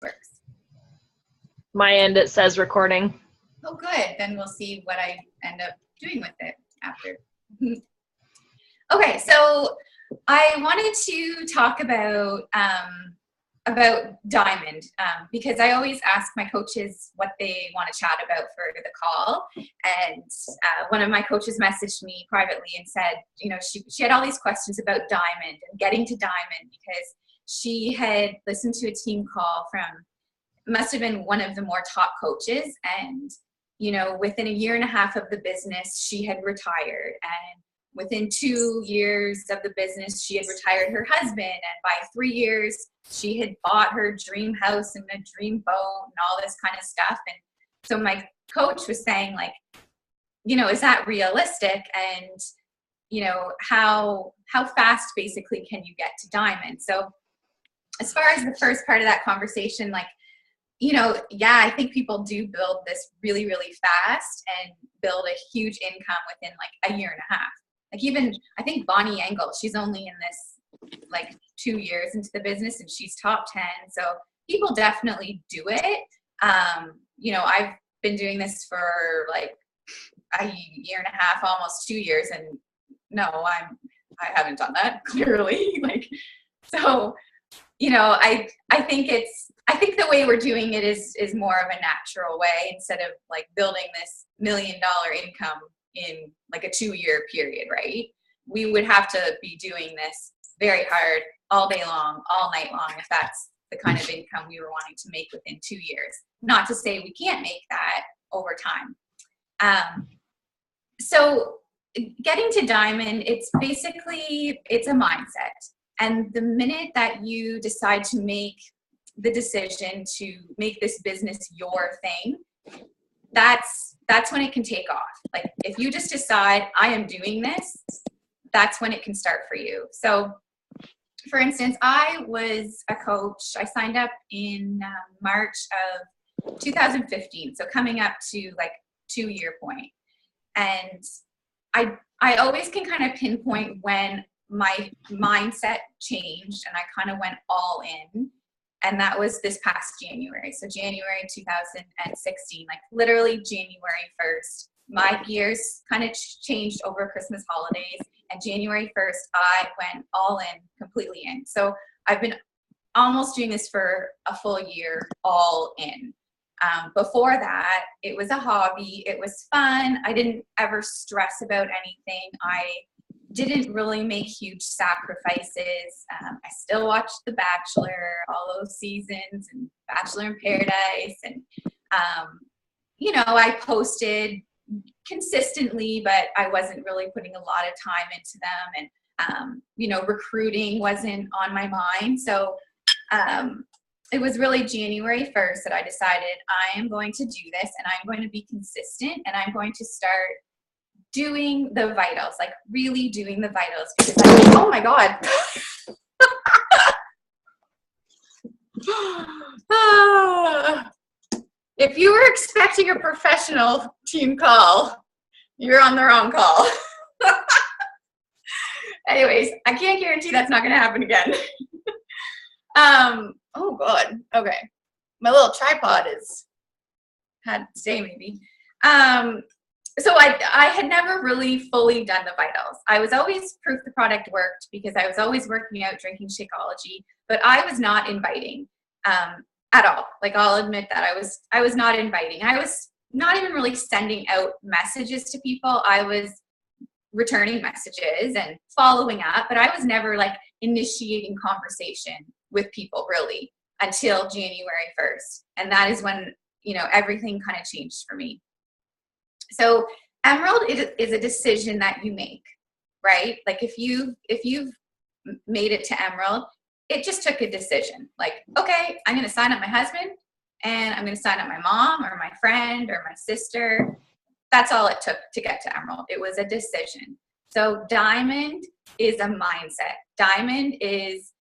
Works. My end, it says recording. Oh, good. Then we'll see what I end up doing with it after. Okay, so I wanted to talk about Diamond because I always ask my coaches what they want to chat about for the call. And one of my coaches messaged me privately and said, you know, she had all these questions about Diamond and getting to Diamond because she had listened to a team call from, must have been one of the more top coaches. And, you know, within a year and a half of the business, she had retired. And within 2 years of the business, she had retired her husband. And by 3 years, she had bought her dream house and a dream boat and all this kind of stuff. And so my coach was saying, like, you know, is that realistic? And, you know, how fast basically can you get to Diamond? So as far as the first part of that conversation, like, you know, yeah, I think people do build this really, really fast and build a huge income within like a year and a half. Like even, I think Bonnie Engel, she's only in this like 2 years into the business and she's top 10. So people definitely do it. You know, I've been doing this for like a year and a half, almost 2 years. And no, I haven't done that clearly. Like, so, you know, I think the way we're doing it is more of a natural way instead of like building this $1 million income in like a 2-year period, right? We would have to be doing this very hard all day long, all night long, if that's the kind of income we were wanting to make within 2 years. Not to say we can't make that over time. So getting to Diamond, it's a mindset. And the minute that you decide to make the decision to make this business your thing, that's when it can take off. Like if you just decide I am doing this, that's when it can start for you. So for instance, I was a coach. I signed up in March of 2015. So coming up to like 2-year point. And I always can kind of pinpoint when my mindset changed and I kind of went all in. And that was this past January. So January 2016, like literally January 1st, my gears kind of changed over Christmas holidays. And January 1st, I went all in, completely in. So I've been almost doing this for a full year, all in. Before that, it was a hobby. It was fun. I didn't ever stress about anything. I didn't really make huge sacrifices. I still watched The Bachelor, all those seasons, and Bachelor in Paradise. And, you know, I posted consistently, but I wasn't really putting a lot of time into them. And, you know, recruiting wasn't on my mind. So it was really January 1st that I decided I am going to do this and I'm going to be consistent and I'm going to start doing the vitals, like really doing the vitals. Because oh my God. If you were expecting a professional team call, you're on the wrong call. Anyways, I can't guarantee that's not going to happen again. Oh God. Okay. My little tripod had to stay maybe. So I had never really fully done the vitals. I was always proof the product worked because I was always working out, drinking Shakeology, but I was not inviting at all. Like I'll admit that I was not inviting. I was not even really sending out messages to people. I was returning messages and following up, but I was never like initiating conversation with people really until January 1st. And that is when, you know, everything kind of changed for me. So Emerald is a decision that you make, right? Like if you've made it to Emerald, it just took a decision. Like, okay, I'm going to sign up my husband and I'm going to sign up my mom or my friend or my sister. That's all it took to get to Emerald. It was a decision. So Diamond is a mindset. Diamond is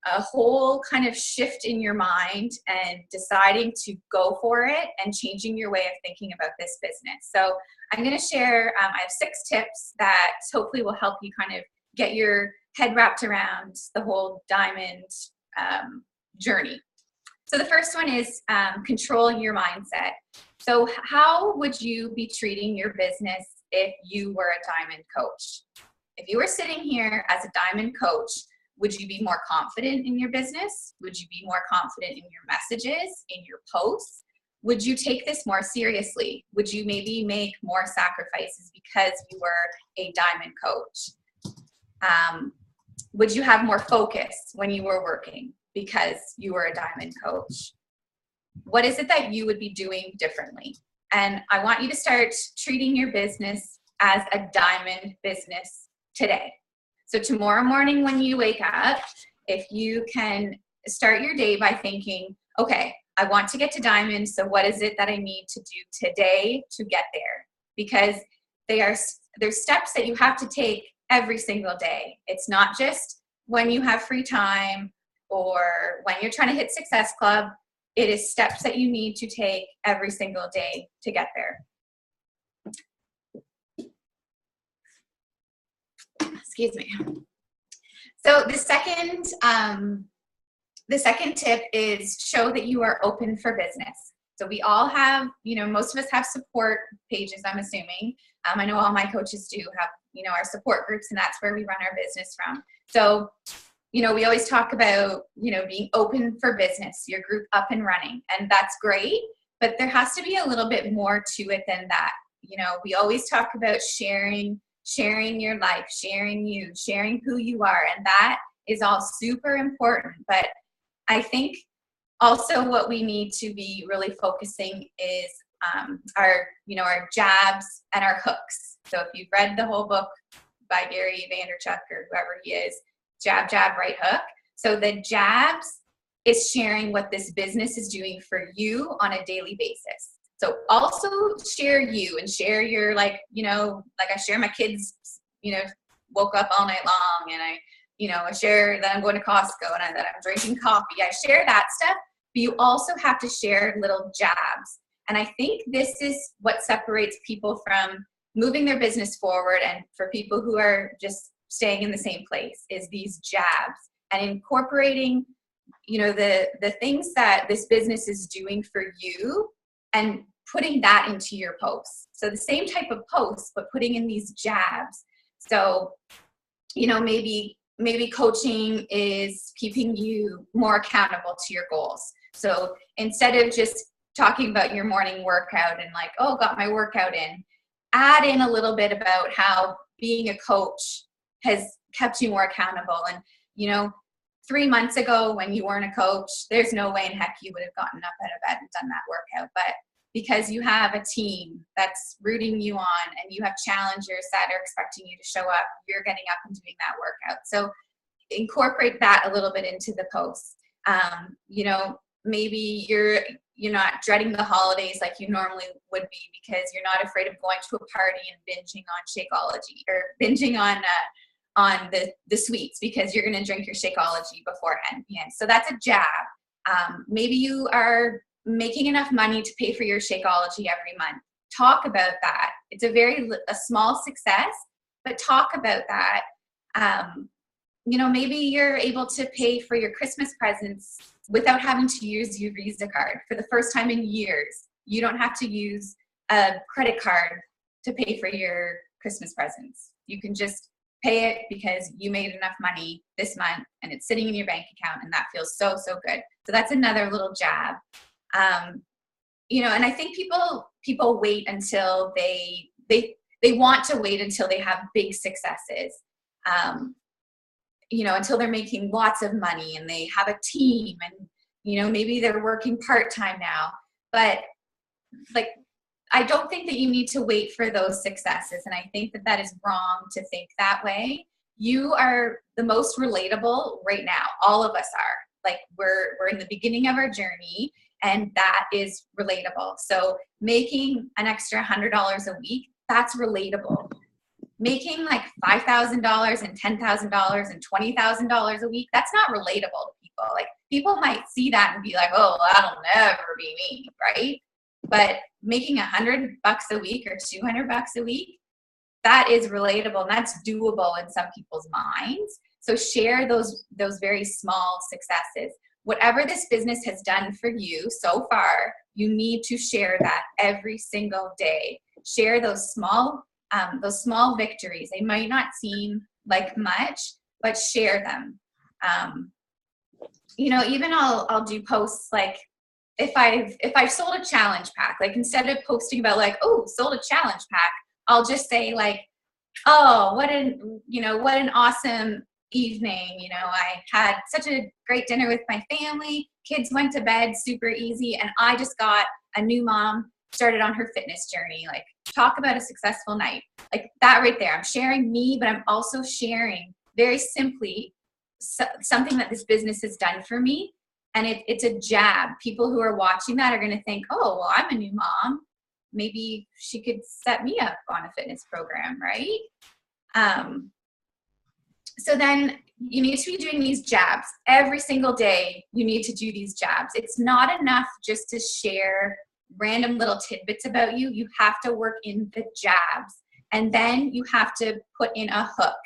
a whole kind of shift in your mind and deciding to go for it and changing your way of thinking about this business. So I'm going to share, I have 6 tips that hopefully will help you kind of get your head wrapped around the whole Diamond journey. So the first one is control your mindset. So how would you be treating your business if you were a diamond coach? If you were sitting here as a diamond coach, would you be more confident in your business? Would you be more confident in your messages, in your posts? Would you take this more seriously? Would you maybe make more sacrifices because you were a diamond coach? Would you have more focus when you were working because you were a diamond coach? What is it that you would be doing differently? And I want you to start treating your business as a diamond business today. So tomorrow morning when you wake up, if you can start your day by thinking, okay, I want to get to diamond, so what is it that I need to do today to get there? Because there's steps that you have to take every single day. It's not just when you have free time or when you're trying to hit Success Club. It is steps that you need to take every single day to get there. Excuse me. So the second tip is show that you are open for business. So we all have, most of us have support pages, I'm assuming. I know all my coaches do have, our support groups, and that's where we run our business from. So, we always talk about, being open for business, your group up and running, and that's great, but there has to be a little bit more to it than that. We always talk about sharing your life, sharing you, sharing who you are, and that is all super important. But I think also what we need to be really focusing is our jabs and our hooks. So if you've read the whole book by Gary Vaynerchuk or whoever he is, jab, jab, right hook. So the jabs is sharing what this business is doing for you on a daily basis. So also share you and share your, like I share my kids, woke up all night long, and I share that I'm going to Costco and that I'm drinking coffee. I share that stuff, but you also have to share little jabs. And I think this is what separates people from moving their business forward, and for people who are just staying in the same place, is these jabs and incorporating, the things that this business is doing for you and putting that into your posts. So the same type of posts, but putting in these jabs. So, maybe coaching is keeping you more accountable to your goals. So instead of just talking about your morning workout and like, oh, got my workout in, add in a little bit about how being a coach has kept you more accountable. And, 3 months ago when you weren't a coach, there's no way in heck you would have gotten up out of bed and done that workout. But because you have a team that's rooting you on and you have challengers that are expecting you to show up, you're getting up and doing that workout. So incorporate that a little bit into the posts. Maybe you're not dreading the holidays like you normally would be because you're not afraid of going to a party and binging on Shakeology, or binging on the sweets because you're going to drink your Shakeology beforehand. Yeah. So that's a jab. Maybe you are making enough money to pay for your Shakeology every month. Talk about that. It's a small success, but talk about that. Maybe you're able to pay for your Christmas presents without having to use your Visa card for the first time in years. You don't have to use a credit card to pay for your Christmas presents. You can just pay it because you made enough money this month and it's sitting in your bank account, and that feels so, so good. So that's another little jab. And I think people wait until they want to wait until they have big successes. Until they're making lots of money and they have a team and, maybe they're working part-time now. But I don't think that you need to wait for those successes. And I think that is wrong to think that way. You are the most relatable right now. All of us are. Like we're in the beginning of our journey, and that is relatable. So making an extra $100 a week, that's relatable. Making like $5,000 and $10,000 and $20,000 a week, that's not relatable to people. Like people might see that and be like, oh, that'll never be me, right? But making $100 a week or $200 a week, that is relatable, and that's doable in some people's minds. So share those very small successes. whatever this business has done for you so far, you need to share that every single day. Share those small victories. They might not seem like much, but share them. Even I'll do posts like if I've sold a challenge pack, like instead of posting about like, oh, sold a challenge pack, I'll just say like, oh, what an awesome evening. I had such a great dinner with my family. Kids went to bed super easy, and I just got a new mom started on her fitness journey. Like, talk about a successful night. Like that right there. I'm sharing me, but I'm also sharing very simply something that this business has done for me. And it's a jab. People who are watching that are going to think, oh, well, I'm a new mom. Maybe she could set me up on a fitness program, right? So then you need to be doing these jabs. Every single day, you need to do these jabs. It's not enough just to share random little tidbits about you. You have to work in the jabs. And then you have to put in a hook.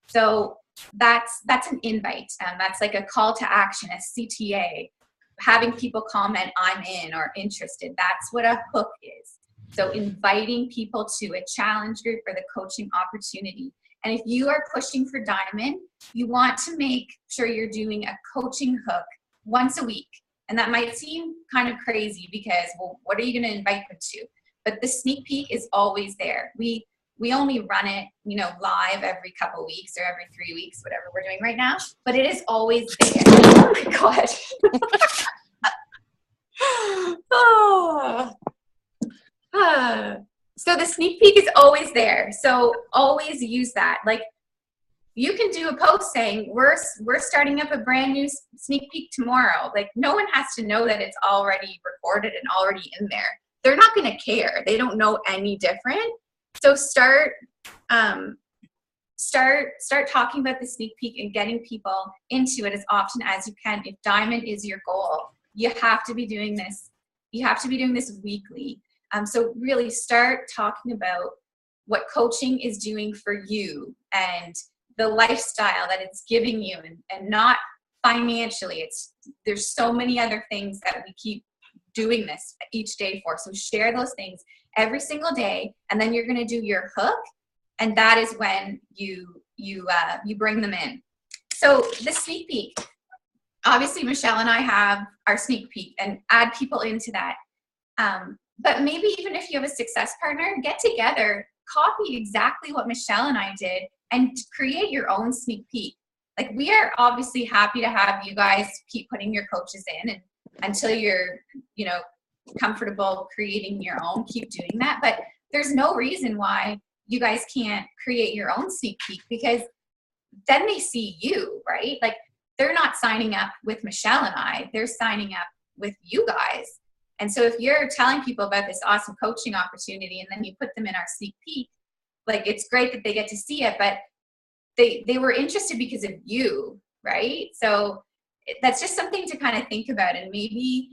So that's an invite. That's like a call to action, a CTA. Having people comment, I'm in or interested. That's what a hook is. So inviting people to a challenge group or the coaching opportunity. And if you are pushing for Diamond, you want to make sure you're doing a coaching hook once a week. And that might seem kind of crazy because, well, what are you going to invite them to? But the sneak peek is always there. We only run it, live every couple weeks or every 3 weeks, whatever we're doing right now. But it is always there. Oh my God. So the sneak peek is always there. So always use that. Like, you can do a post saying, we're starting up a brand new sneak peek tomorrow. Like, no one has to know that it's already recorded and already in there. They're not going to care. They don't know any different. So start talking about the sneak peek and getting people into it as often as you can. If Diamond is your goal, you have to be doing this. You have to be doing this weekly. So really start talking about what coaching is doing for you and the lifestyle that it's giving you, and not financially. There's so many other things that we keep doing this each day for. So share those things every single day, and then you're going to do your hook, and that is when you bring them in. So the sneak peek, obviously Michelle and I have our sneak peek and add people into that. But maybe even if you have a success partner, get together, copy exactly what Michelle and I did, and create your own sneak peek. Like, we are obviously happy to have you guys keep putting your coaches in, and until you're, comfortable creating your own, keep doing that. But there's no reason why you guys can't create your own sneak peek, because then they see you, right? Like, they're not signing up with Michelle and I, they're signing up with you guys. And so if you're telling people about this awesome coaching opportunity and then you put them in our sneak peek, like, it's great that they get to see it, but they were interested because of you, right? So that's just something to kind of think about. And maybe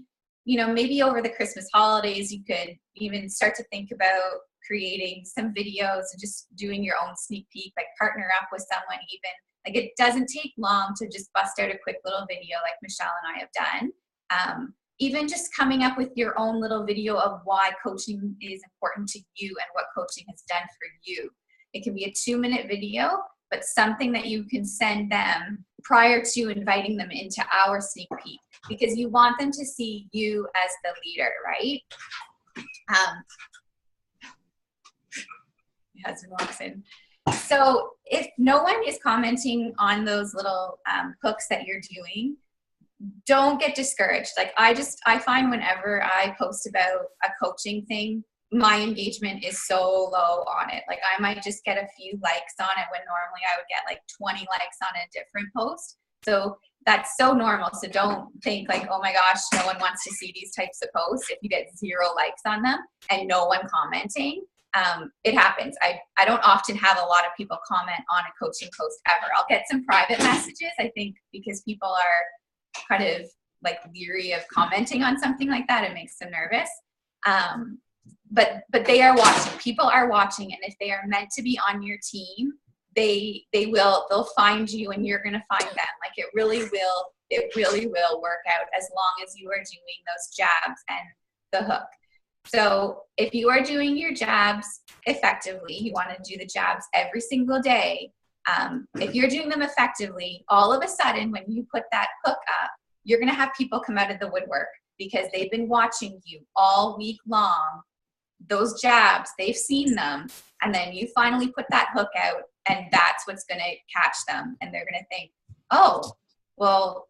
over the Christmas holidays, you could even start to think about creating some videos and just doing your own sneak peek, like partner up with someone even. Like, it doesn't take long to just bust out a quick little video like Michelle and I have done. Even just coming up with your own little video of why coaching is important to you and what coaching has done for you. It can be a 2-minute video, but something that you can send them prior to inviting them into our sneak peek, because you want them to see you as the leader, right? My husband walks in. So if no one is commenting on those little hooks that you're doing, don't get discouraged. Like, I find whenever I post about a coaching thing, my engagement is so low on it. Like, I might just get a few likes on it when normally I would get like 20 likes on a different post. So that's so normal. So don't think like, oh my gosh, no one wants to see these types of posts. If you get 0 likes on them and no one commenting, it happens. I don't often have a lot of people comment on a coaching post ever. I'll get some private messages, I think, because people are kind of like leery of commenting on something like that. It makes them nervous. But they are watching. People are watching, and if they are meant to be on your team, they'll find you, and you're going to find them. Like, it it really will work out as long as you are doing those jabs and the hook. So if you are doing your jabs effectively, you want to do the jabs every single day. If you're doing them effectively, all of a sudden, when you put that hook up, you're going to have people come out of the woodwork because they've been watching you all week long. Those jabs, they've seen them. And then you finally put that hook out, and that's what's going to catch them. And they're going to think, oh, well,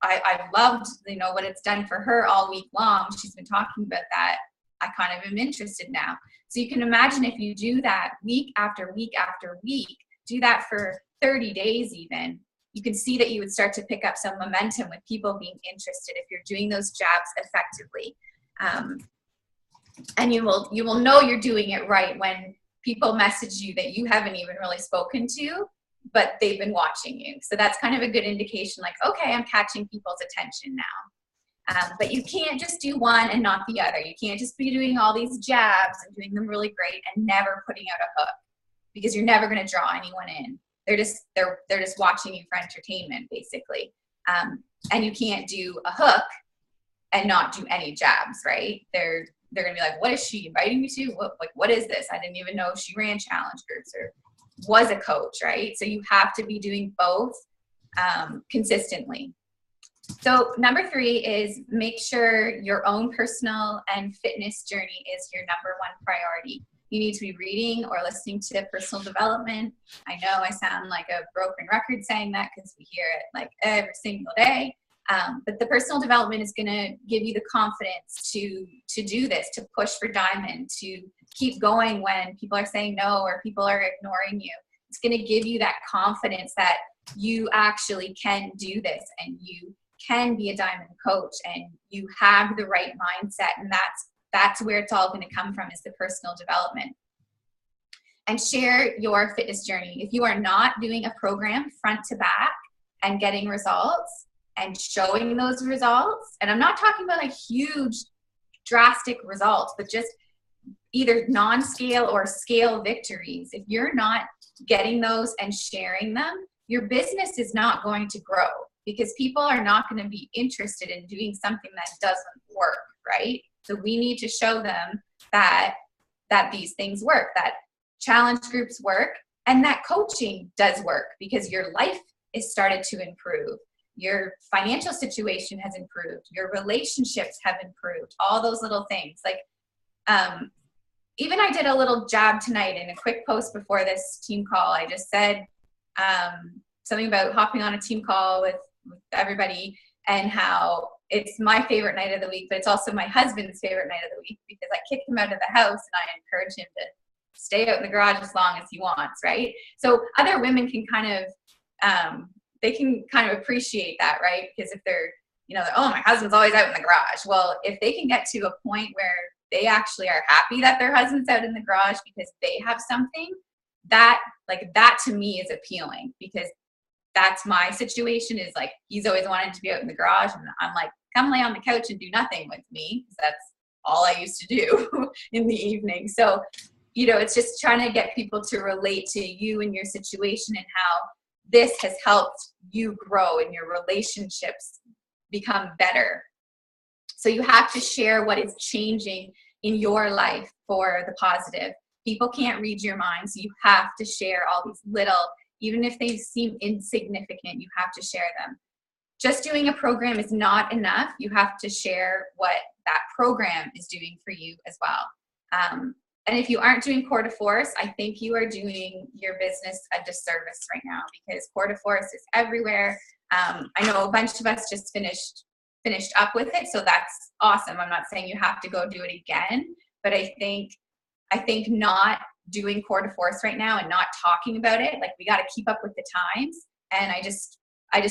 I've loved, what it's done for her all week long. She's been talking about that. I kind of am interested now. So you can imagine if you do that week after week after week, do that for 30 days even, you can see that you would start to pick up some momentum with people being interested if you're doing those jabs effectively. And you will know you're doing it right when people message you that you haven't even really spoken to, but they've been watching you. So that's kind of a good indication, like, okay, I'm catching people's attention now. But you can't just do one and not the other. You can't just be doing all these jabs and doing them really great and never putting out a hook, because you're never going to draw anyone in. They're just watching you for entertainment, basically. And you can't do a hook and not do any jabs, right? They're going to be like, what is she inviting me to? What is this? I didn't even know she ran challenge groups or was a coach, right? So you have to be doing both consistently. So number 3 is make sure your own personal and fitness journey is your number one priority. You need to be reading or listening to personal development. I know I sound like a broken record saying that because we hear it like every single day. But the personal development is going to give you the confidence to do this, to push for diamond, to keep going when people are saying no or people are ignoring you. It's going to give you that confidence that you actually can do this and you can be a diamond coach and you have the right mindset. And that's where it's all going to come from, is the personal development. And share your fitness journey. If you are not doing a program front to back and getting results and showing those results, and I'm not talking about like huge drastic results, but just either non-scale or scale victories. If you're not getting those and sharing them, your business is not going to grow, because people are not going to be interested in doing something that doesn't work, right? So we need to show them that these things work, that challenge groups work, and that coaching does work, because your life is started to improve. Your financial situation has improved. Your relationships have improved. All those little things. Like, even I did a little jab tonight in a quick post before this team call. I just said something about hopping on a team call with everybody and how it's my favorite night of the week, but it's also my husband's favorite night of the week, because I kick him out of the house and I encourage him to stay out in the garage as long as he wants, right? So other women can kind of, they can kind of appreciate that, right? Because if they're, oh, my husband's always out in the garage. Well, if they can get to a point where they actually are happy that their husband's out in the garage because they have something, that to me is appealing, because that's my situation, is like, he's always wanted to be out in the garage, and I'm like, come lay on the couch and do nothing with me, because that's all I used to do in the evening. So, it's just trying to get people to relate to you and your situation and how this has helped you grow and your relationships become better. So you have to share what is changing in your life for the positive. People can't read your mind, so you have to share all these little, even if they seem insignificant, you have to share them. Just doing a program is not enough. You have to share what that program is doing for you as well. And if you aren't doing Core de Force, I think you are doing your business a disservice right now, because Core de Force is everywhere. I know a bunch of us just finished up with it, so that's awesome. I'm not saying you have to go do it again, but I think not doing Core de Force right now and not talking about it, like, we got to keep up with the times. And I just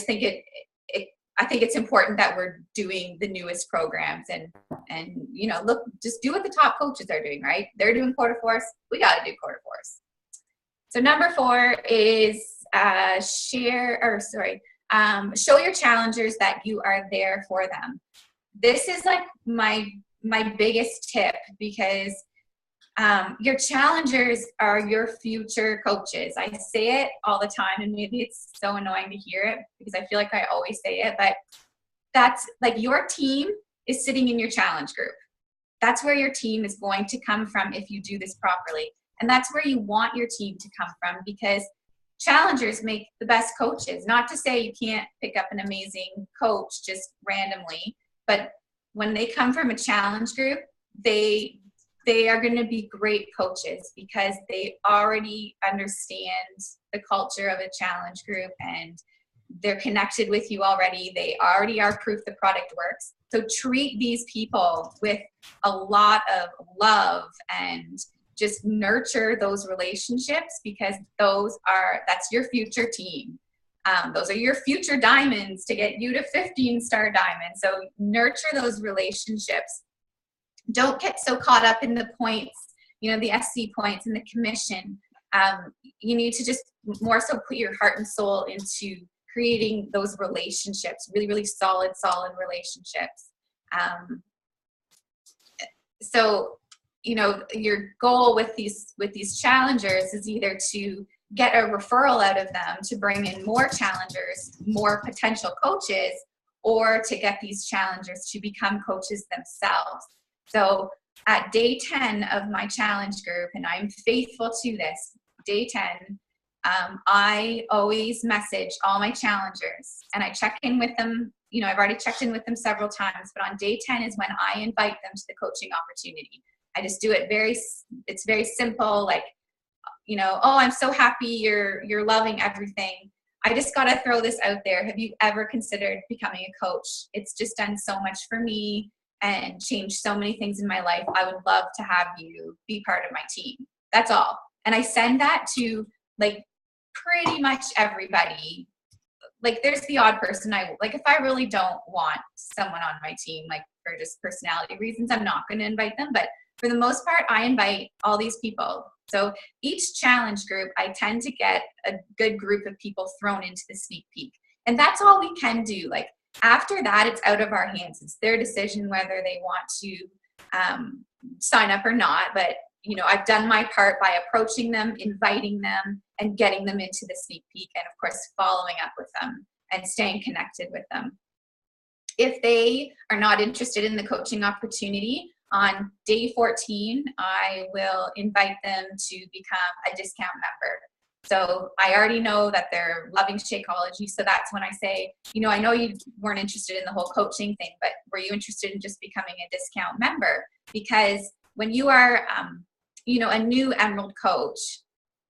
think I think it's important that we're doing the newest programs and look, just do what the top coaches are doing, right? They're doing Core de Force. We got to do Core de Force. So number 4 is show your challengers that you are there for them. This is like my biggest tip, because Your challengers are your future coaches. I say it all the time, and maybe it's so annoying to hear it because I feel like I always say it, but that's like your team is sitting in your challenge group. That's where your team is going to come from if you do this properly. And that's where you want your team to come from, because challengers make the best coaches. Not to say you can't pick up an amazing coach just randomly, but when they come from a challenge group, they are going to be great coaches because they already understand the culture of a challenge group and they're connected with you already. They already are proof the product works. So treat these people with a lot of love and just nurture those relationships, because that's your future team. Those are your future diamonds to get you to 15-star diamonds. So nurture those relationships. Don't get so caught up in the points, the SC points and the commission. You need to just more so put your heart and soul into creating those relationships, really, really solid relationships. So, your goal with these challengers is either to get a referral out of them to bring in more challengers, more potential coaches, or to get these challengers to become coaches themselves. So at day 10 of my challenge group, and I'm faithful to this, day 10, I always message all my challengers and I check in with them. I've already checked in with them several times, but on day 10 is when I invite them to the coaching opportunity. I just do it it's very simple, like, oh, I'm so happy you're loving everything. I just got to throw this out there. Have you ever considered becoming a coach? It's just done so much for me and changed so many things in my life. I would love to have you be part of my team. That's all. And I send that to like pretty much everybody. Like there's the odd person if I really don't want someone on my team, like for just personality reasons, I'm not going to invite them. But for the most part, I invite all these people. So each challenge group, I tend to get a good group of people thrown into the sneak peek. And that's all we can do. Like after that, it's out of our hands. It's their decision whether they want to sign up or not. But, I've done my part by approaching them, inviting them, and getting them into the sneak peek. And of course, following up with them and staying connected with them. If they are not interested in the coaching opportunity, on day 14, I will invite them to become a discount member. So I already know that they're loving Shakeology. So that's when I say, I know you weren't interested in the whole coaching thing, but were you interested in just becoming a discount member? Because when you are, a new Emerald coach,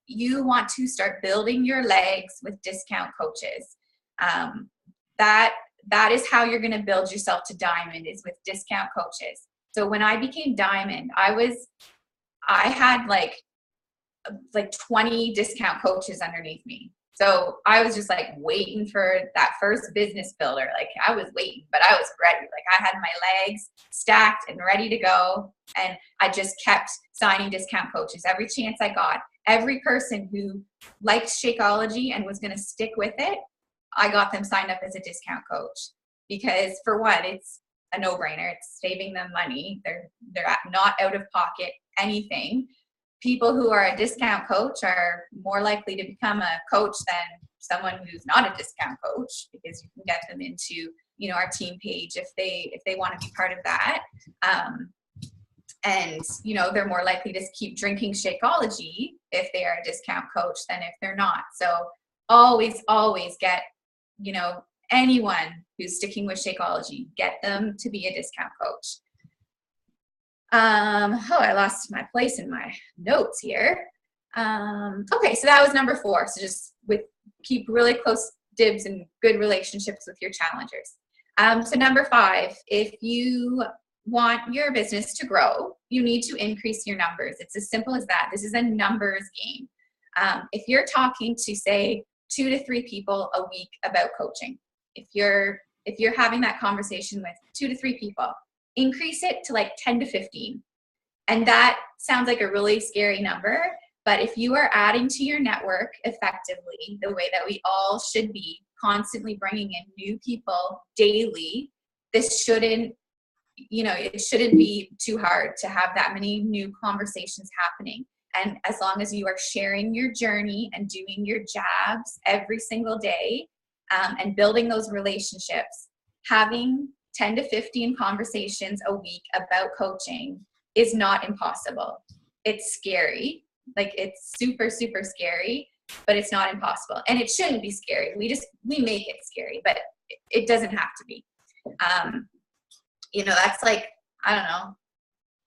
you want to start building your legs with discount coaches. That is how you're going to build yourself to diamond, is with discount coaches. So when I became diamond, I had like 20 discount coaches underneath me. So I was just like waiting for that first business builder. Like I was waiting, but I was ready. Like I had my legs stacked and ready to go. And I just kept signing discount coaches every chance I got. Every person who liked Shakeology and was going to stick with it, I got them signed up as a discount coach. Because for one, it's a no-brainer. It's saving them money. They're not out of pocket anything. People who are a discount coach are more likely to become a coach than someone who's not a discount coach, because you can get them into our team page if they want to be part of that. And they're more likely to keep drinking Shakeology if they are a discount coach than if they're not. So always get anyone who's sticking with Shakeology, get them to be a discount coach. I lost my place in my notes here. Okay, so that was number 4. So just keep really close dibs and good relationships with your challengers. So number 5, if you want your business to grow, you need to increase your numbers. It's as simple as that. This is a numbers game. If you're talking to, say, 2 to 3 people a week about coaching, if you're having that conversation with 2 to 3 people, increase it to like 10 to 15. And that sounds like a really scary number, but if you are adding to your network effectively, the way that we all should be, constantly bringing in new people daily, this shouldn't it shouldn't be too hard to have that many new conversations happening. And as long as you are sharing your journey and doing your jabs every single day, and building those relationships, having 10 to 15 conversations a week about coaching is not impossible. It's scary. Like, it's super, super scary, but it's not impossible. And it shouldn't be scary. We make it scary, but it doesn't have to be. That's like, I don't know,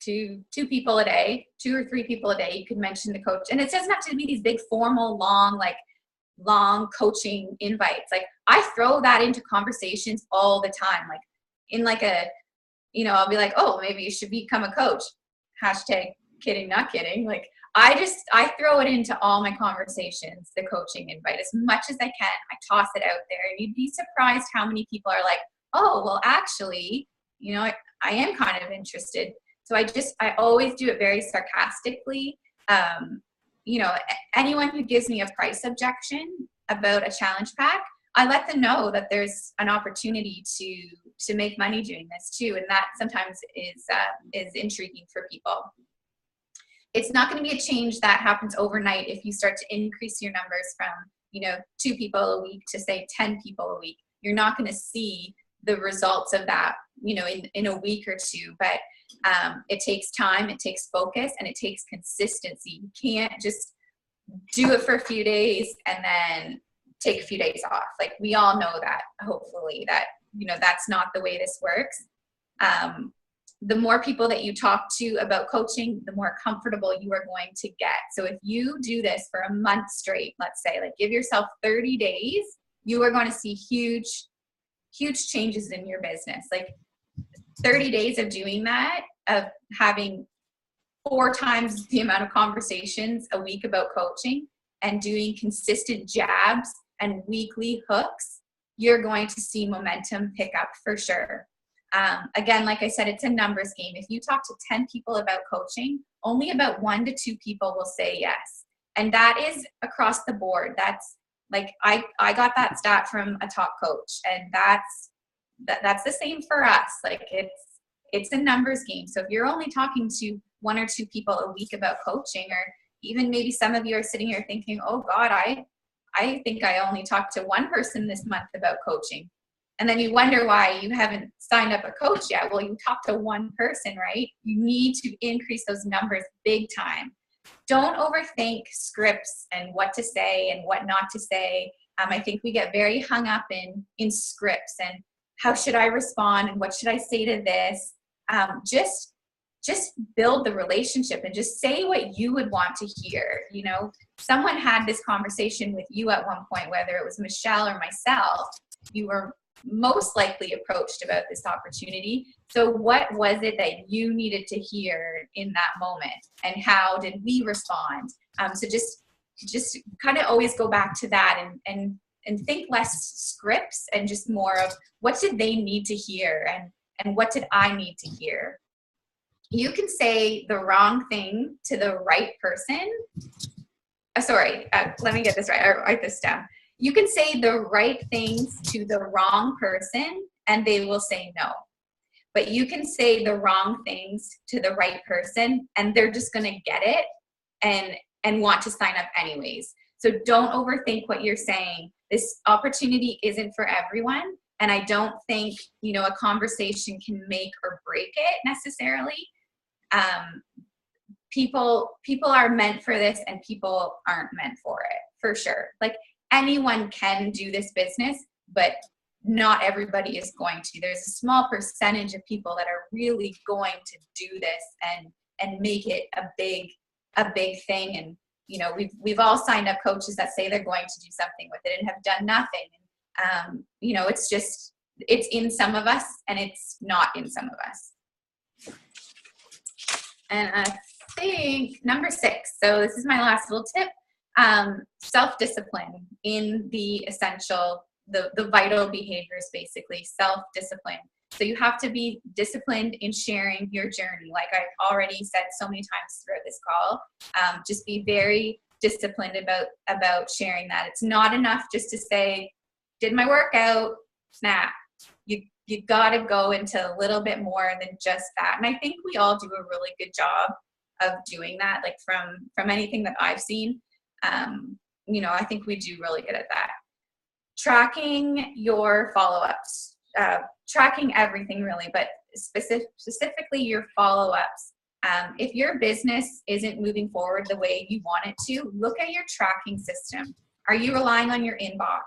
two people a day, 2 or 3 people a day, you could mention the coach. And it doesn't have to be these big formal, long coaching invites. Like, I throw that into conversations all the time. Like, in like I'll be like, oh, maybe you should become a coach. Hashtag kidding, not kidding. Like, I throw it into all my conversations, the coaching invite, as much as I can. I toss it out there, and you'd be surprised how many people are like, oh, well, actually, I am kind of interested. So I always do it very sarcastically. Anyone who gives me a price objection about a challenge pack, I let them know that there's an opportunity to make money doing this too. And that sometimes is intriguing for people. It's not going to be a change that happens overnight if you start to increase your numbers from, 2 people a week to say 10 people a week. You're not going to see the results of that, in a week or two. But it takes time, it takes focus, and it takes consistency. You can't just do it for a few days and then take a few days off. Like, we all know that, hopefully, that, that's not the way this works. The more people that you talk to about coaching, the more comfortable you are going to get. So if you do this for a month straight, let's say, like, give yourself 30 days, you are going to see huge changes in your business. Like, 30 days of doing that, of having 4 times the amount of conversations a week about coaching and doing consistent jabs and weekly hooks, you're going to see momentum pick up for sure. Again, like I said, it's a numbers game. If you talk to 10 people about coaching, only about 1 to 2 people will say yes. And that is across the board. That's like, I got that stat from a top coach, and that's the same for us. Like, it's a numbers game. So if you're only talking to 1 or 2 people a week about coaching, or even maybe some of you are sitting here thinking, oh God, I think I only talked to 1 person this month about coaching. And then you wonder why you haven't signed up a coach yet. Well, you talked to 1 person, right? You need to increase those numbers big time. Don't overthink scripts and what to say and what not to say. I think we get very hung up in scripts and how should I respond and what should I say to this. Just build the relationship and just say what you would want to hear. Someone had this conversation with you at one point, whether it was Michelle or myself. You were most likely approached about this opportunity. So what was it that you needed to hear in that moment, and how did we respond? So just kind of always go back to that and think less scripts and just more of what did they need to hear and what did I need to hear. You can say the wrong thing to the right person. Let me get this right. I'll write this down. You can say the right things to the wrong person and they will say no. But you can say the wrong things to the right person and they're just going to get it and want to sign up anyways. So don't overthink what you're saying. This opportunity isn't for everyone. And I don't think, a conversation can make or break it necessarily. People are meant for this and people aren't meant for it, for sure. Like, anyone can do this business, but not everybody is going to. There's a small percentage of people that are really going to do this and make it a big thing. And we've all signed up coaches that say they're going to do something with it and have done nothing. It's in some of us and it's not in some of us. And I think number 6. So this is my last little tip. Self-discipline in the essential, the vital behaviors, basically self-discipline. So you have to be disciplined in sharing your journey. Like I've already said so many times throughout this call, just be very disciplined about sharing that. It's not enough just to say, did my workout, snap. you got to go into a little bit more than just that. And I think we all do a really good job of doing that, like from anything that I've seen. I think we do really good at that. Tracking your follow-ups, tracking everything really, but specifically your follow-ups. If your business isn't moving forward the way you want it to, look at your tracking system. Are you relying on your inbox?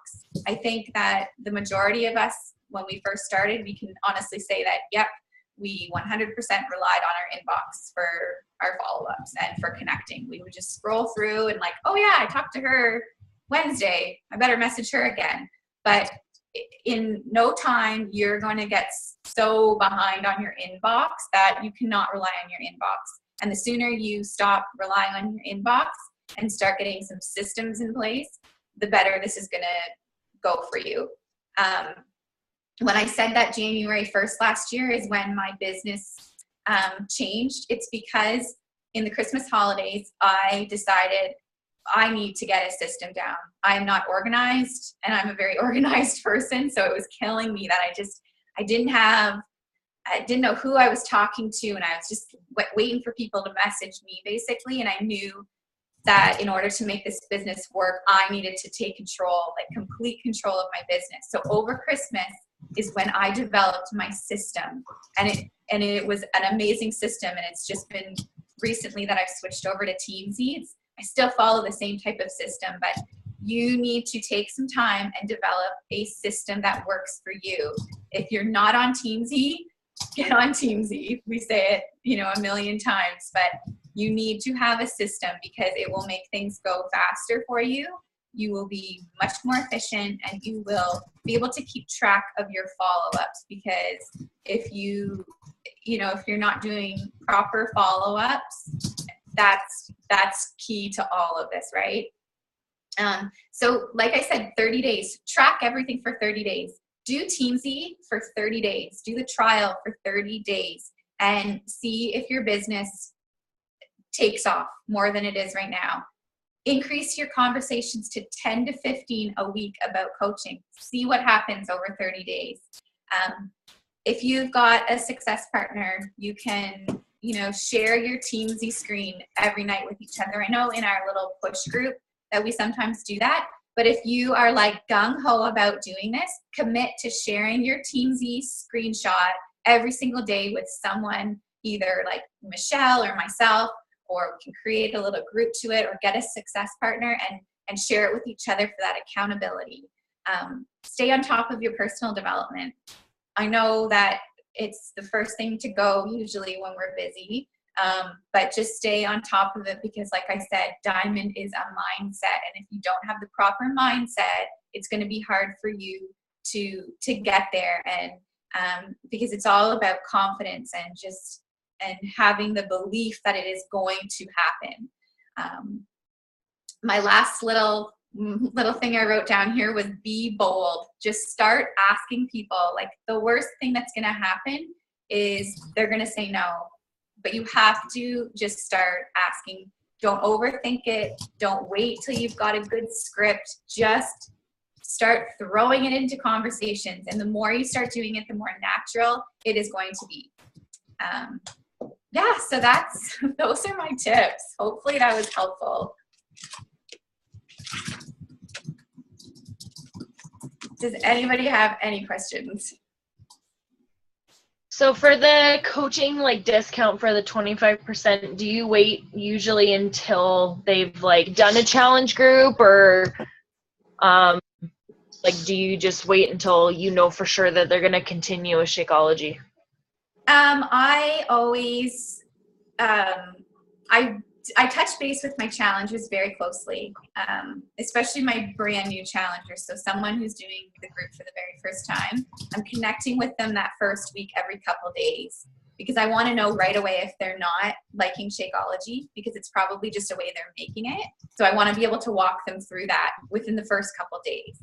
I think that the majority of us, when we first started, we can honestly say that, yep, we 100% relied on our inbox for our follow-ups and for connecting. We would just scroll through and like, oh yeah, I talked to her Wednesday, I better message her again. But in no time, you're going to get so behind on your inbox that you cannot rely on your inbox. And the sooner you stop relying on your inbox and start getting some systems in place, the better this is going to go for you. When I said that January 1st last year is when my business changed, it's because in the Christmas holidays, I decided I need to get a system down. I'm not organized, and I'm a very organized person, so it was killing me that I didn't know who I was talking to, and I was just waiting for people to message me, basically, and I knew that in order to make this business work, I needed to take control, like complete control of my business. So over Christmas is when I developed my system, and it was an amazing system, and it's just been recently that I've switched over to Teamzy. I still follow the same type of system, but you need to take some time and develop a system that works for you. If you're not on Teamzy, get on Teamzy. We say it, a million times, but you need to have a system because it will make things go faster for you. You will be much more efficient, and you will be able to keep track of your follow-ups, because if you're not doing proper follow-ups, that's key to all of this, right? So like I said, 30 days, track everything for 30 days. Do Teamzy for 30 days. Do the trial for 30 days and see if your business takes off more than it is right now. Increase your conversations to 10 to 15 a week about coaching. See what happens over 30 days. If you've got a success partner, you can share your Teamzy screen every night with each other. I know in our little push group that we sometimes do that, but if you are like gung-ho about doing this, commit to sharing your Teamzy screenshot every single day with someone, either like Michelle or myself, or we can create a little group to it, or get a success partner and share it with each other for that accountability. Stay on top of your personal development. I know that it's the first thing to go usually when we're busy, but just stay on top of it, because like I said, diamond is a mindset, and if you don't have the proper mindset, it's going to be hard for you to get there. And because it's all about confidence and having the belief that it is going to happen. My last little thing I wrote down here was be bold. Just start asking people. Like, the worst thing that's going to happen is they're going to say no, but you have to just start asking. Don't overthink it. Don't wait till you've got a good script. Just start throwing it into conversations, and the more you start doing it, the more natural it is going to be. So those are my tips. Hopefully that was helpful. Does anybody have any questions? So for the coaching discount for the 25%, do you wait usually until they've done a challenge group, or do you just wait until you know for sure that they're going to continue with Shakeology? I always I touch base with my challengers very closely, especially my brand new challengers. So someone who's doing the group for the very first time, I'm connecting with them that first week every couple days, because I want to know right away if they're not liking Shakeology, because it's probably just a way they're making it. So I want to be able to walk them through that within the first couple days.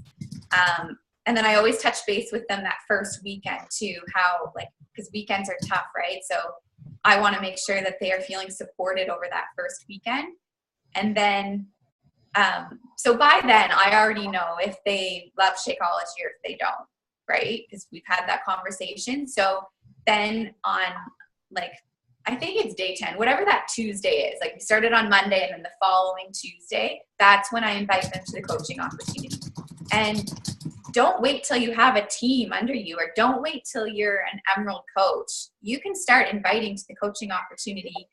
And then I always touch base with them that first weekend too, because weekends are tough, right? So I want to make sure that they are feeling supported over that first weekend. And then, so by then I already know if they love Shakeology or if they don't, right? Because we've had that conversation. So then on like, I think it's day 10, whatever that Tuesday is, like we started on Monday and then the following Tuesday, that's when I invite them to the coaching opportunity. And don't wait till you have a team under you, or don't wait till you're an Emerald coach. You can start inviting to the coaching opportunity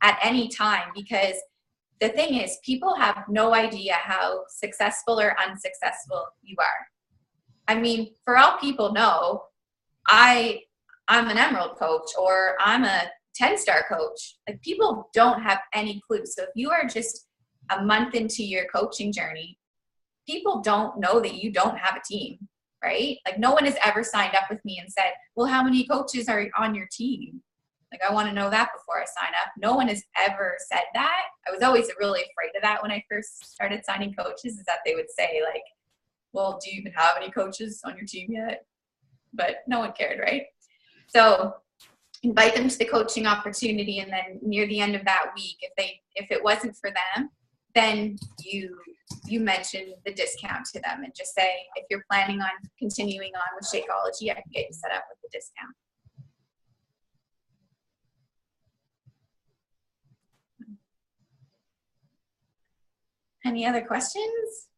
at any time, because the thing is, people have no idea how successful or unsuccessful you are. I mean, for all people know, I'm an Emerald coach, or I'm a 10-star coach. Like, people don't have any clue. So if you are just a month into your coaching journey, people don't know that you don't have a team, right? Like, no one has ever signed up with me and said, well, how many coaches are on your team? Like, I want to know that before I sign up. No one has ever said that. I was always really afraid of that when I first started signing coaches, is that they would say like, well, do you even have any coaches on your team yet? But no one cared, right? So invite them to the coaching opportunity, and then near the end of that week, if it wasn't for them, then you mention the discount to them and just say, if you're planning on continuing on with Shakeology, I can get you set up with the discount. Any other questions?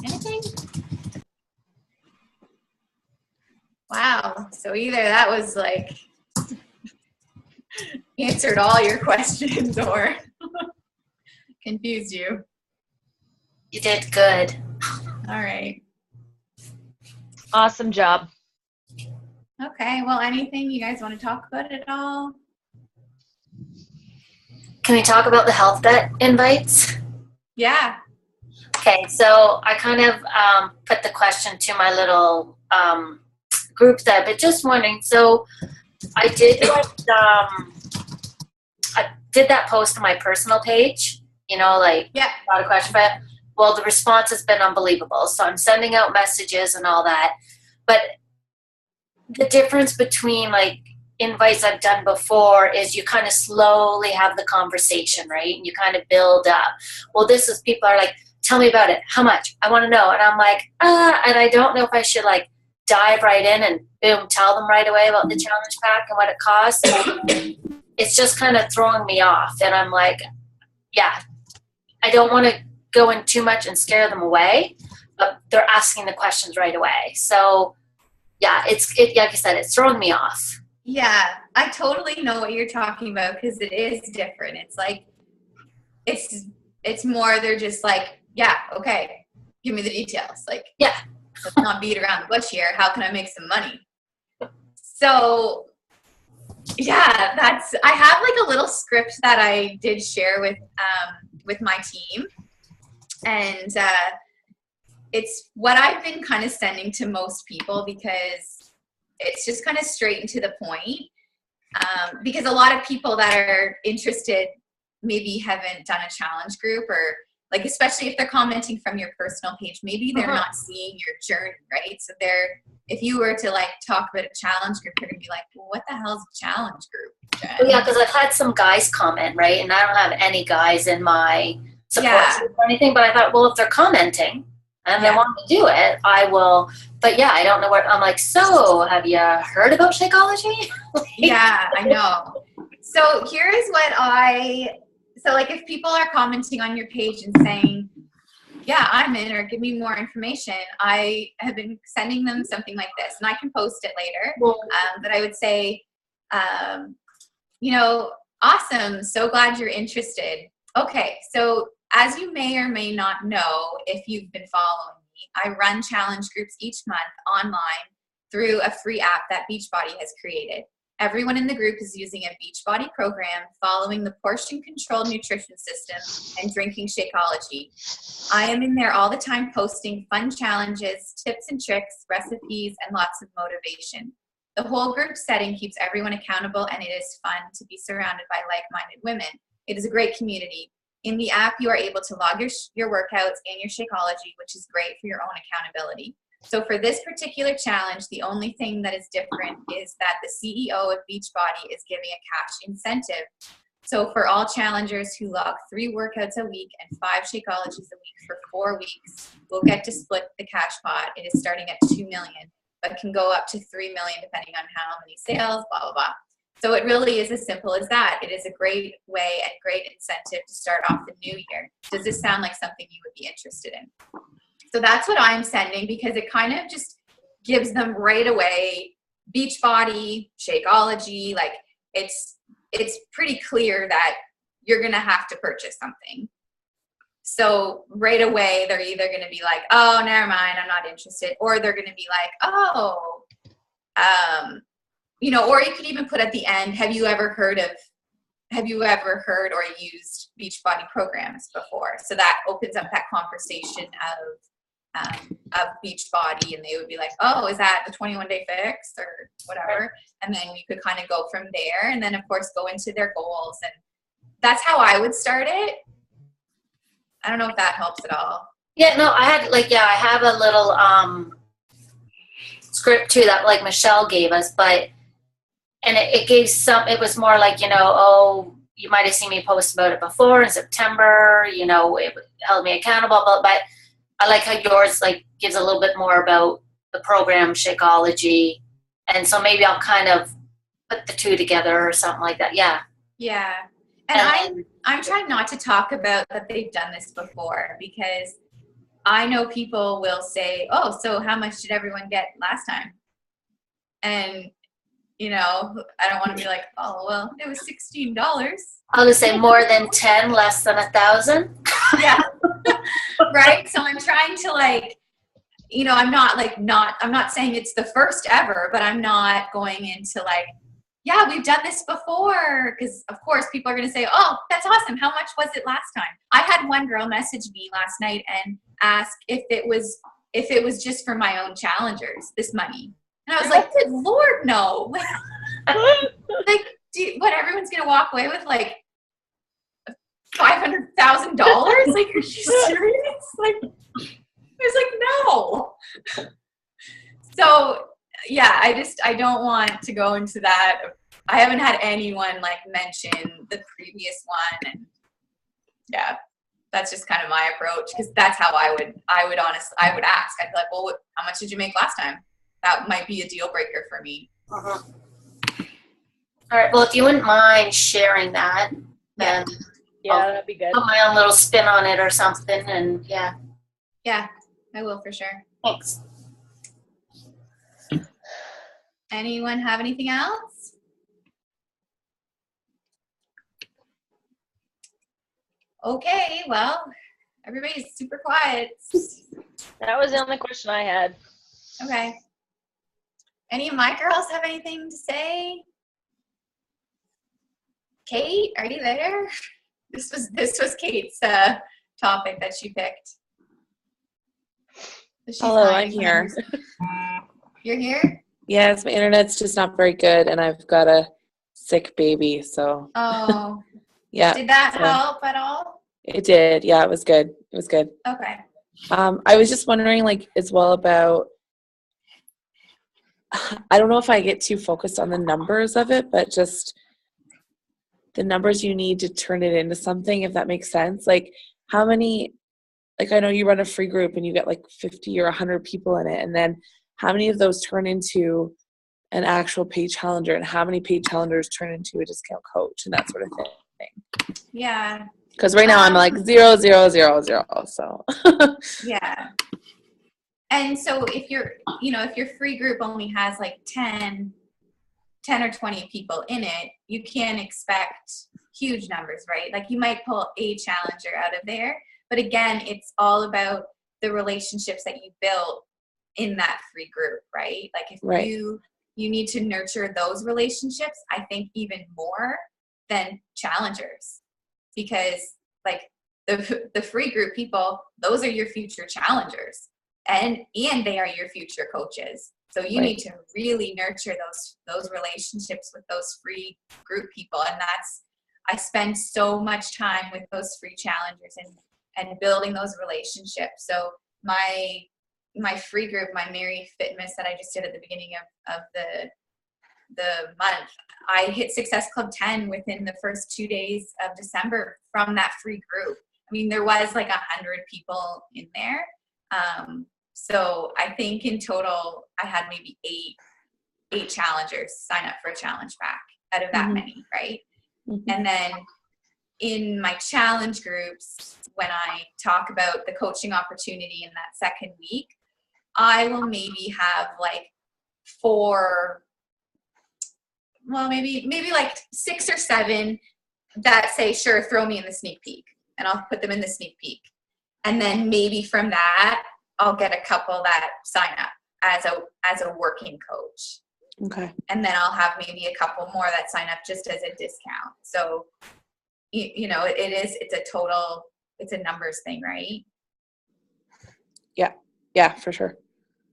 Anything? Wow. So either that was like answered all your questions or confused you. You did good. All right. Awesome job. Okay. Well, anything you guys want to talk about at all? Can we talk about the health bet invites? Yeah. Okay, so I kind of put the question to my little group there, but just wondering, so I did that post on my personal page, like Yeah. got a question for it. Well, the response has been unbelievable. So I'm sending out messages and all that. But the difference between like invites I've done before is you kind of slowly have the conversation, right? And you kind of build up. Well, this is, people are like, tell me about it. How much? I want to know. And I'm like, and I don't know if I should like dive right in and boom, tell them right away about the challenge pack and what it costs. It's just kind of throwing me off. And I'm like, yeah, I don't want to go in too much and scare them away, but they're asking the questions right away. So yeah, like I said, it's throwing me off. Yeah, I totally know what you're talking about, because it is different. It's like, it's more, they're just like, yeah, okay, give me the details. Like, yeah, let's not beat around the bush here. How can I make some money? So yeah, I have like a little script that I did share with my team. And it's what I've been kind of sending to most people, because it's just kind of straight and to the point. Because a lot of people that are interested maybe haven't done a challenge group, or like, especially if they're commenting from your personal page, maybe they're not seeing your journey, right? So if you were to like talk about a challenge group, they're gonna be like, well, what the hell is a challenge group, Jen? Well, yeah, because I've had some guys comment, right? And I don't have any guys in my support group or anything, but I thought, well, if they're commenting and they want to do it, I will. But yeah, I don't know what, I'm like, so have you heard about Shakeology? Yeah, I know. So here is what so like, if people are commenting on your page and saying, yeah, I'm in, or give me more information, I have been sending them something like this, and I can post it later. But I would say, awesome, so glad you're interested. Okay, so as you may or may not know, if you've been following me, I run challenge groups each month online through a free app that Beachbody has created. Everyone in the group is using a Beachbody program, following the portion-controlled nutrition system and drinking Shakeology. I am in there all the time posting fun challenges, tips and tricks, recipes, and lots of motivation. The whole group setting keeps everyone accountable, and it is fun to be surrounded by like-minded women. It is a great community. In the app, you are able to log your workouts and your Shakeology, which is great for your own accountability. So for this particular challenge, the only thing that is different is that the CEO of Beachbody is giving a cash incentive So for all challengers who log 3 workouts a week and 5 Shakeologies a week for 4 weeks, will get to split the cash pot. It is starting at $2 million, but can go up to $3 million depending on how many sales, blah, blah, blah. So it really is as simple as that. It is a great way and great incentive to start off the new year. Does this sound like something you would be interested in? So that's what I'm sending, because it kind of just gives them right away Beachbody, Shakeology, like it's pretty clear that you're going to have to purchase something. So right away, they're either going to be like, oh, never mind, I'm not interested. Or they're going to be like, oh, you know, or you could even put at the end, have you ever heard or used Beachbody programs before? So that opens up that conversation of Beachbody, and they would be like, oh, is that the 21-day fix or whatever? And then you could kind of go from there, and then of course go into their goals. And that's how I would start it. I don't know if that helps at all. Yeah, no, I have a little script too that like Michelle gave us, and it gave it was more like, you know, oh, you might have seen me post about it before in September, you know, it held me accountable, but I like how yours like gives a little bit more about the program Shakeology, and so maybe I'll kind of put the two together or something like that. Yeah. Yeah. And I'm trying not to talk about that they've done this before, because I know people will say, oh, so how much did everyone get last time? And, you know, I don't want to be like, oh, well, it was $16. I'll just say more than 10, less than 1,000. Yeah. Right. So I'm trying to like, you know, I'm not saying it's the first ever, but I'm not going into like, yeah, we've done this before. Because of course people are going to say, oh, that's awesome. How much was it last time? I had one girl message me last night and ask if it was just for my own challengers, this money. And I was like, good Lord, no. Like, what, everyone's going to walk away with like $500,000? Like, are you serious? Like, I was like, no. So yeah, I don't want to go into that. I haven't had anyone like mention the previous one, and yeah, that's just kind of my approach, because that's how I would ask. I'd be like, well, how much did you make last time? That might be a deal breaker for me. Uh-huh. All right. Well, if you wouldn't mind sharing that, then that'd be good. Put my own little spin on it or something, and yeah. Yeah, I will for sure. Thanks. Anyone have anything else? Okay, well, everybody's super quiet. That was the only question I had. Okay. Any of my girls have anything to say? Kate, are you there? This was Kate's topic that she picked. Hello, I'm here. You're here? Yes, my internet's just not very good, and I've got a sick baby, so. Oh. Yeah. Did that help at all? It did. Yeah, it was good. It was good. Okay. I was just wondering, like, as well about, I don't know if I get too focused on the numbers of it, but just the numbers you need to turn it into something, if that makes sense. Like, how many, like, I know you run a free group and you get like 50 or 100 people in it, and then how many of those turn into an actual paid challenger, and how many paid challengers turn into a discount coach, and that sort of thing? Yeah. Because right now I'm like 0, 0, 0, 0. So. Yeah. And so if your free group only has like 10 or 20 people in it, you can't expect huge numbers, right? Like, you might pull a challenger out of there, but again, it's all about the relationships that you build in that free group, right? Like, if you need to nurture those relationships, I think even more than challengers, because like the free group people, those are your future challengers, and they are your future coaches. So you need to really nurture those relationships with those free group people. And I spend so much time with those free challengers and building those relationships. So my free group, my Mary Fitness that I just did at the beginning of the month. I hit Success Club 10 within the first 2 days of December from that free group. I mean, there was like 100 people in there. So I think in total, I had maybe eight challengers sign up for a challenge pack out of that many, right? And then in my challenge groups, when I talk about the coaching opportunity in that second week, I will maybe have like 4, well, maybe like 6 or 7 that say, sure, throw me in the sneak peek, and I'll put them in the sneak peek. And then maybe from that, I'll get a couple that sign up as a working coach. Okay. And then I'll have maybe a couple more that sign up just as a discount. So, you know, it's a numbers thing, right? Yeah, for sure.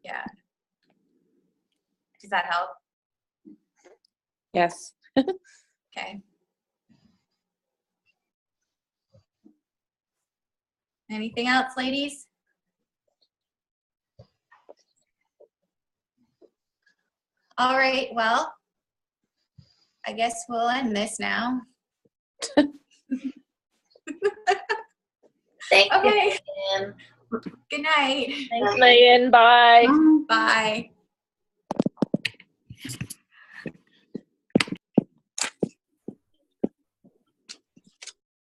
Yeah. Does that help? Yes. Okay. Anything else, ladies? All right, well, I guess we'll end this now. Thank Okay. you. Good night. Thanks, Megan. Bye. Bye.